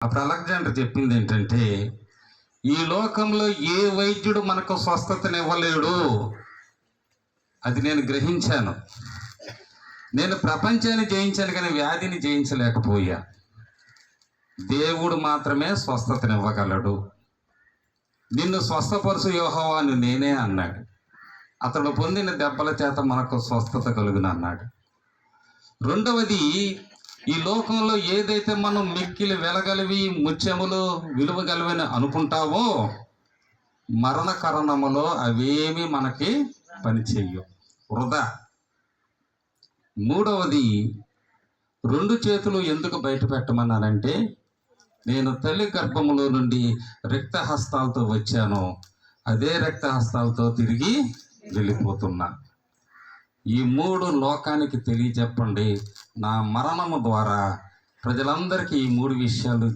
అప్పుడు అలెగ్జాండర్ చెప్పింది ఏంటంటే, ఈ లోకంలో ఏ వైద్యుడు మనకు స్వస్థతనివ్వలేడు. అది నేను గ్రహించాను. నేను ప్రపంచాన్ని జయించాను కానీ వ్యాధిని జయించలేకపోయా. దేవుడు మాత్రమే స్వస్థతనివ్వగలడు. నిన్ను స్వస్థపరుచు యెహోవా నేనే అన్నాడు. అతడు పొందిన దెబ్బల చేత మనకు స్వస్థత కలుగును అన్నాడు. రెండవది, ఈ లోకంలో ఏదైతే మనం మిక్కిలి వెలగలివి, ముత్యములు, విలువగలివని అనుకుంటావో మరణకరణములో అవేమి మనకి పనిచేయవు, వృధా. మూడవది, 2 చేతులు ఎందుకు బయట పెట్టమన్నానంటే, నేను తల్లి గర్భములో నుండి రక్తహస్తాలతో వచ్చాను, అదే రక్తహస్తాలతో తిరిగి వెళ్ళిపోతున్నా. ఈ 3 లోకానికి తెలియచెప్పండి. నా మరణము ద్వారా ప్రజలందరికీ ఈ 3 విషయాలు